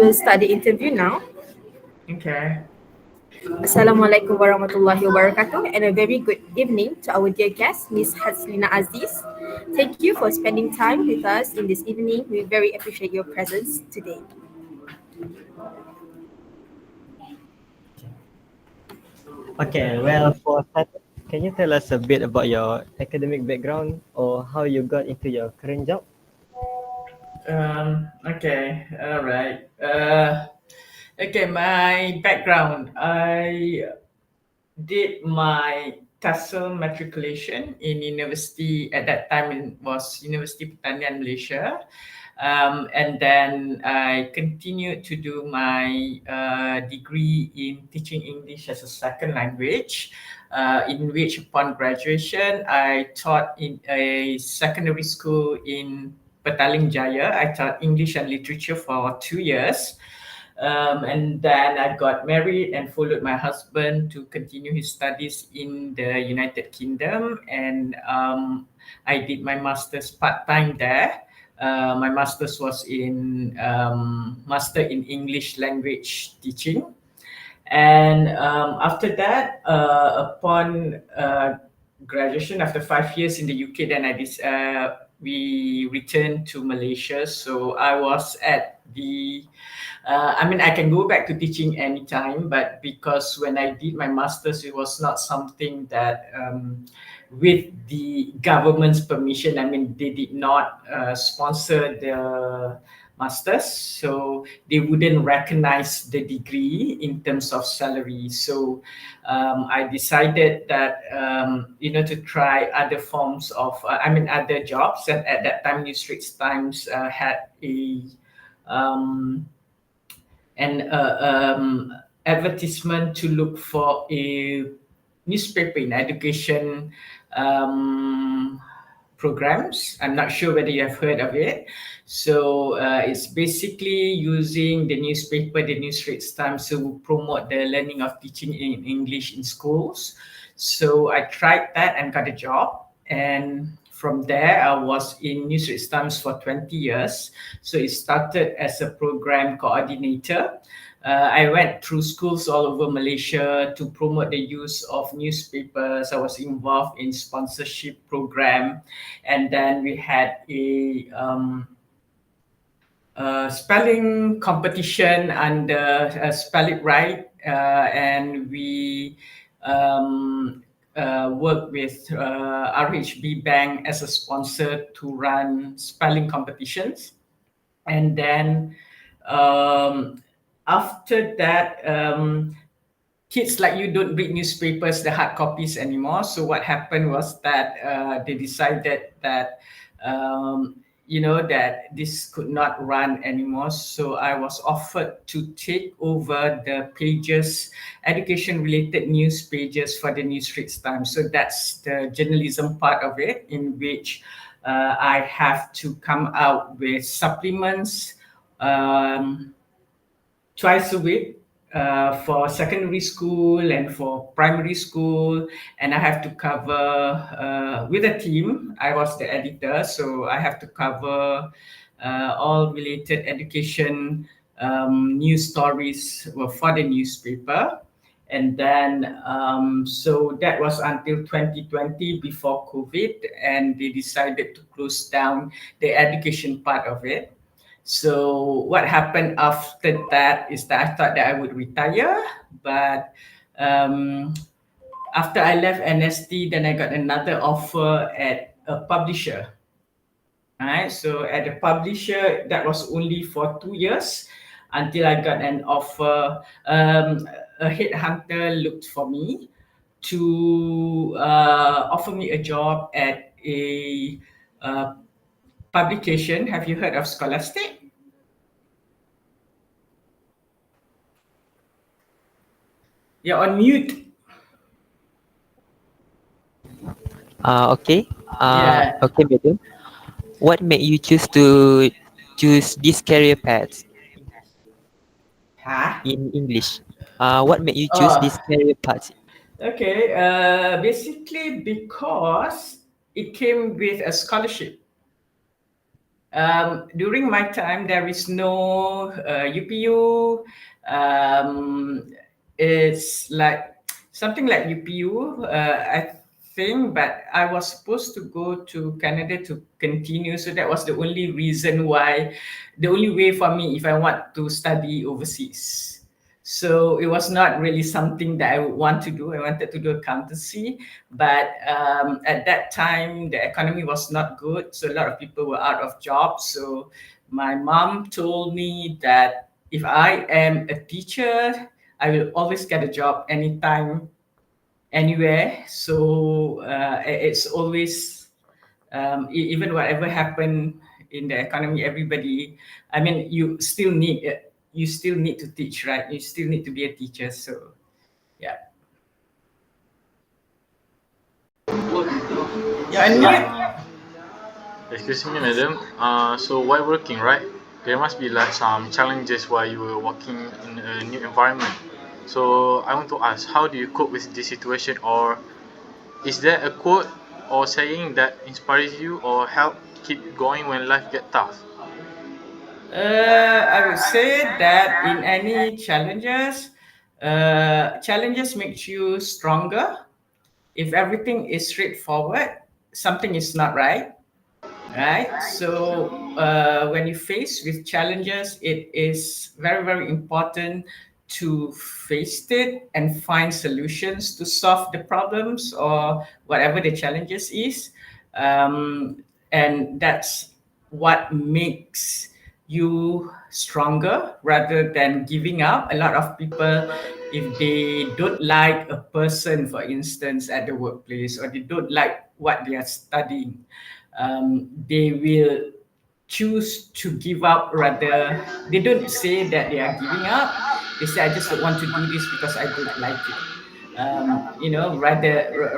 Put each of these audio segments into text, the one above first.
We'll start the interview now. Okay. Assalamualaikum warahmatullahi wabarakatuh and a very good evening to our dear guest, Miss Hazlina Aziz. Thank you for spending time with us in this evening. We very appreciate your presence today. Okay, well, for starters, can you tell us a bit about your academic background or how you got into your current job? Okay. All right. Okay. My background. I did my TESOL matriculation in university at that time. It was University Pertanian Malaysia. And then I continued to do my degree in teaching English as a second language, in which upon graduation, I taught in a secondary school in Petaling Jaya. I taught English and literature for 2 years. And then I got married and followed my husband to continue his studies in the United Kingdom. And I did my master's part time there. My master's was in master in English language teaching. And after that, upon graduation, after 5 years in the UK, then we returned to Malaysia. So I was at the I mean, I can go back to teaching anytime, but because when I did my master's, it was not something that, with the government's permission, I mean, they did not sponsor the masters, so they wouldn't recognize the degree in terms of salary. So I decided that, to try other forms of, other jobs. And at that time, New Straits Times had um, an advertisement to look for a newspaper in education programs. I'm not sure whether you have heard of it. So it's basically using the newspaper, the New Straits Times, to promote the learning of teaching in English in schools. So I tried that and got a job. And from there, I was in New Straits Times for 20 years. So it started as a program coordinator. I went through schools all over Malaysia to promote the use of newspapers. I was involved in sponsorship program, and then we had a spelling competition under Spell It Right, and we worked with RHB Bank as a sponsor to run spelling competitions. And then after that, kids like you don't read newspapers, the hard copies anymore. So what happened was that they decided that that this could not run anymore. So I was offered to take over the pages, education related news pages for the New Straits Times. So that's the journalism part of it, in which I have to come out with supplements twice a week for secondary school and for primary school. And I have to cover with a team. I was the editor, so I have to cover all related education news stories for the newspaper. And then, so that was until 2020, before COVID, and they decided to close down the education part of it. So what happened after that is that I thought that I would retire, but um, after I left NST, then I got another offer at a publisher. Right, so at the publisher, that was only for 2 years until I got an offer. A headhunter looked for me to offer me a job at a publication. Have you heard of Scholastic? You're on mute. Okay. Yeah. Okay, Madam. What made you choose this career path Huh? in English? What made you choose Oh, this career path? okay. Basically, because it came with a scholarship. During my time, there is no UPU. Um, it's like something like UPU, I think, but I was supposed to go to Canada to continue. So that was the only reason why, the only way for me if I want to study overseas. So it was not really something that I would want to do. I wanted to do accountancy, but at that time the economy was not good, so a lot of people were out of jobs. So my mom told me that if I am a teacher, I will always get a job anytime, anywhere. So it's always even whatever happened in the economy, everybody, I mean, you still need to teach, right? You still need to be a teacher. So yeah. Yeah, and Excuse me, madam. So while working, right, there must be like some challenges while you were working in a new environment. So I want to ask, how do you cope with this situation, or is there a quote or saying that inspires you or help keep going when life get tough? I would say that in any challenges, challenges makes you stronger. If everything is straightforward, something is not right, right? So when you face with challenges, it is very, very important to face it and find solutions to solve the problems or whatever the challenges is. And that's what makes you stronger rather than giving up. A lot of people, if they don't like a person, for instance, at the workplace, or they don't like what they are studying, they will choose to give up. Rather, they don't say that they are giving up. They say, I just don't want to do this because I don't like it.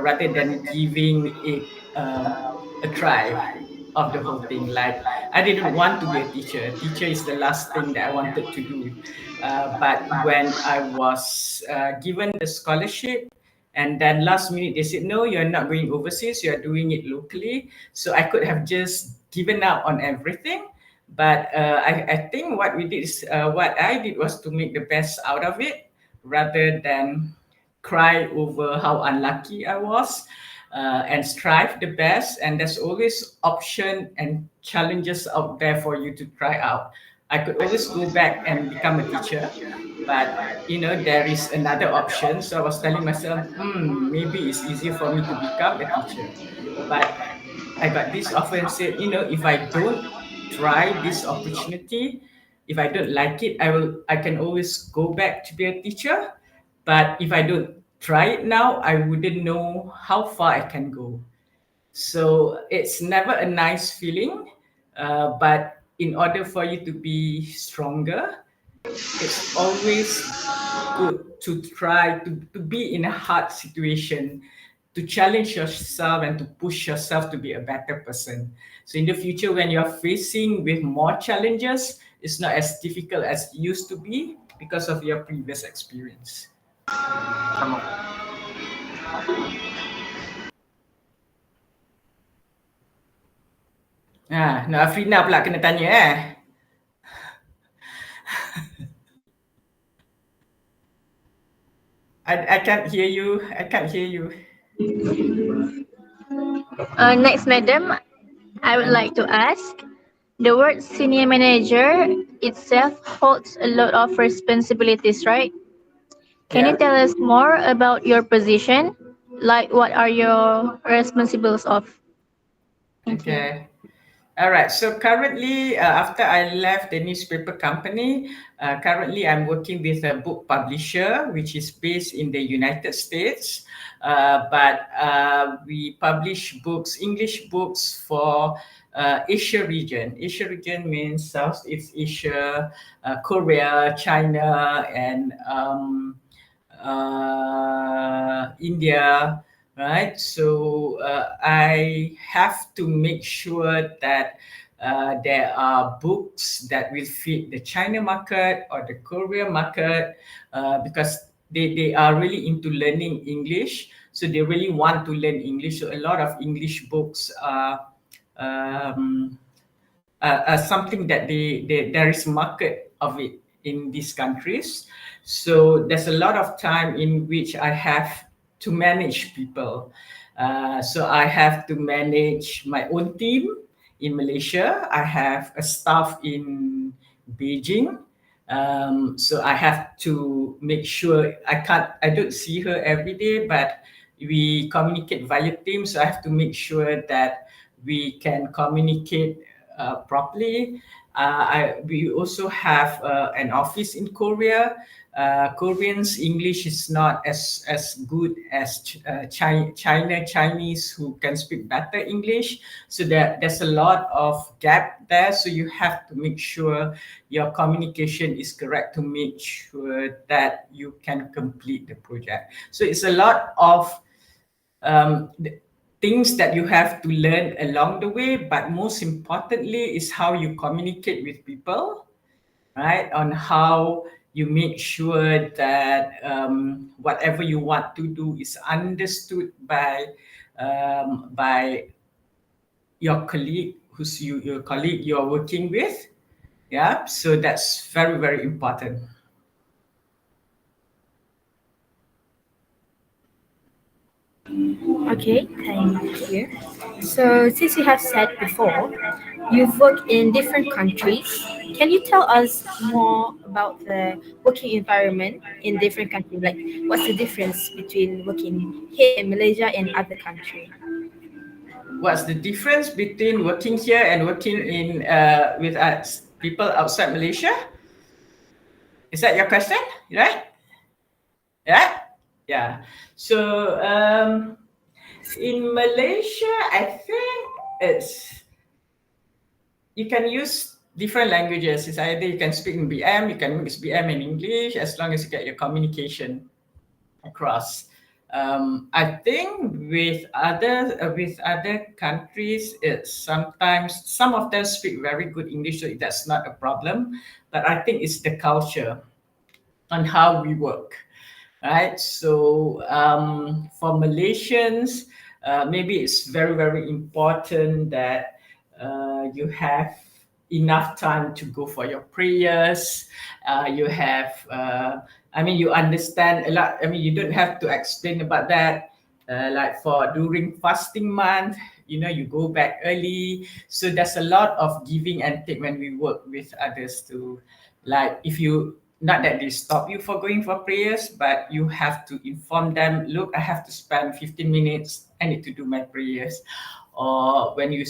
Rather than giving it a try of the whole thing. Like, I didn't want to be a teacher. Teacher is the last thing that I wanted to do. But when I was given the scholarship, and then last minute they said, no, you're not going overseas, you're doing it locally. So I could have just given up on everything. But I think what I did was to make the best out of it rather than cry over how unlucky I was, and strive the best. And there's always option and challenges out there for you to try out. I could always go back and become a teacher, but there is another option. So I was telling myself, maybe it's easier for me to become a teacher. But I got this offer and said, if I don't try this opportunity, if I don't like it, I can always go back to be a teacher. But if I don't try it now, I wouldn't know how far I can go. So it's never a nice feeling. But in order for you to be stronger, it's always good to try to be in a hard situation, to challenge yourself and to push yourself to be a better person. So in the future, when you're facing with more challenges, it's not as difficult as it used to be because of your previous experience. Sama. Afrina pula kena tanya I can't hear you. I can't hear you. Next, madam, I would like to ask, the word senior manager itself holds a lot of responsibilities, right? Can you Yeah. tell us more about your position? Like, what are your responsibilities of? Thank you. Okay. All right. So currently, after I left the newspaper company, currently I'm working with a book publisher, which is based in the United States. But we publish books, English books for Asia region. Asia region means Southeast Asia, Korea, China, and India, right? So I have to make sure that there are books that will fit the China market or the Korea market, because they are really into learning English. So they really want to learn English. So a lot of English books are something that there is market of it in these countries. So there's a lot of time in which I have to manage people. So I have to manage my own team in Malaysia. I have a staff in Beijing. So I have to make sure I don't see her every day, but we communicate via Teams. So I have to make sure that we can communicate properly. We also have an office in Korea. Koreans English is not as good as Chinese who can speak better English. So there's a lot of gap there. So you have to make sure your communication is correct to make sure that you can complete the project. So it's a lot of things that you have to learn along the way, but most importantly is how you communicate with people, right? On how you make sure that whatever you want to do is understood by your colleague, your colleague you're working with. Yeah, so that's very, very important. Okay, thank you. So, since you have said before, you've worked in different countries. Can you tell us more about the working environment in different countries? Like, what's the difference between working here in Malaysia and other countries? What's the difference between working here and working in with people outside Malaysia? Is that your question? Right? Yeah. Yeah. So in Malaysia, I think it's you can use different languages. It's either you can speak in BM, you can mix BM and English, as long as you get your communication across. I think with other countries, it's sometimes some of them speak very good English, so that's not a problem. But I think it's the culture on how we work, right? So for Malaysians, maybe it's very, very important that you have enough time to go for your prayers. You have, you understand a lot. I mean, you don't have to explain about that. Like for during fasting month, you go back early. So there's a lot of giving and take when we work with others too. Like if you not that they stop you for going for prayers, but you have to inform them, look, I have to spend 15 minutes, I need to do my prayers. Or when you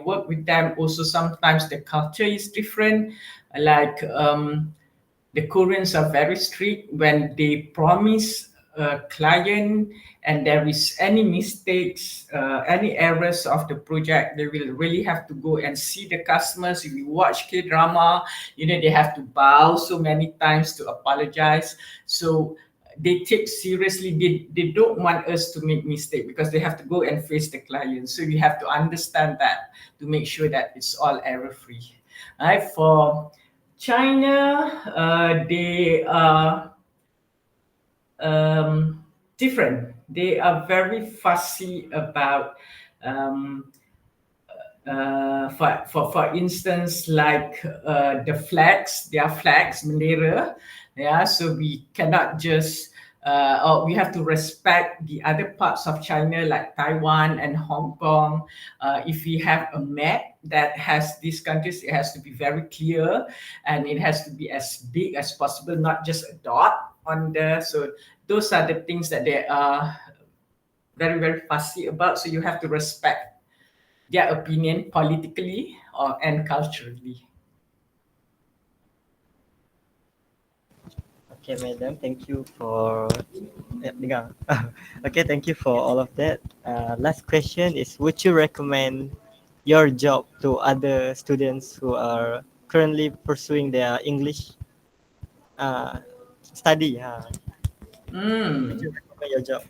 work with them, also sometimes the culture is different. Like the Koreans are very strict when they promise a client and there is any mistakes, any errors of the project, they will really have to go and see the customers. If you watch K-drama, they have to bow so many times to apologize. So they take seriously, they don't want us to make mistake because they have to go and face the client. So we have to understand that to make sure that it's all error free. Right? For China, they are different. They are very fussy about for instance, like the flags, their flags, bendera. Yeah, so we cannot just or we have to respect the other parts of China, like Taiwan and Hong Kong. If we have a map that has these countries, it has to be very clear and it has to be as big as possible, not just a dot on there. So those are the things that they are very, very fussy about. So you have to respect their opinion politically and culturally. Okay, madam, thank you for dengar. Okay, thank you for all of that. Last question is, would you recommend your job to other students who are currently pursuing their English study? Would you recommend your job?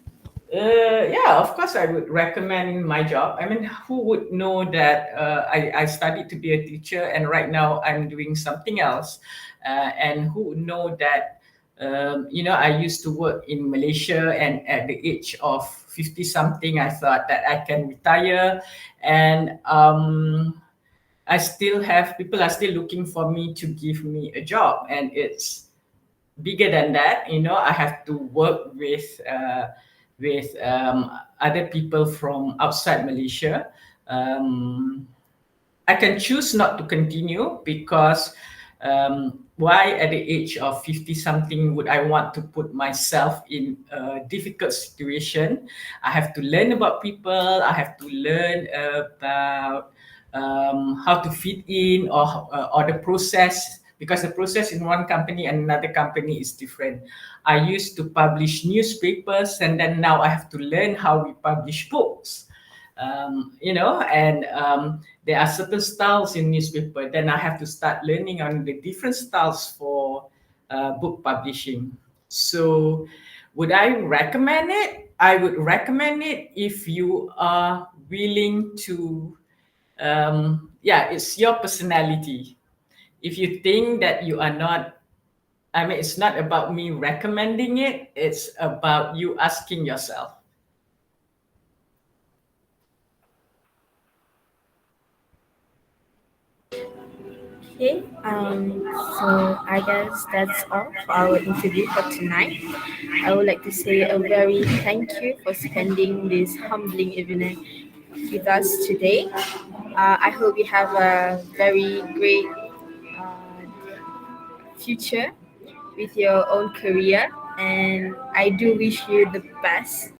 Yeah, of course, I would recommend my job. I mean, who would know that I studied to be a teacher and right now I'm doing something else? And who would know that, I used to work in Malaysia and at the age of 50 something, I thought that I can retire. And I still have people are still looking for me to give me a job, and it's bigger than that. I have to work with other people from outside Malaysia. um, I can choose not to continue because why at the age of 50 something would I want to put myself in a difficult situation? I have to learn about people, I have to learn about how to fit in, or the process, because the process in one company and another company is different. I used to publish newspapers, and then now I have to learn how we publish books. And there are certain styles in newspaper. Then I have to start learning on the different styles for book publishing. So, would I recommend it? I would recommend it if you are willing to. Yeah, it's your personality. If you think that you are not, I mean, it's not about me recommending it. It's about you asking yourself. Okay, so I guess that's all for our interview for tonight. I would like to say a very thank you for spending this humbling evening with us today. I hope you have a very great future with your own career, and I do wish you the best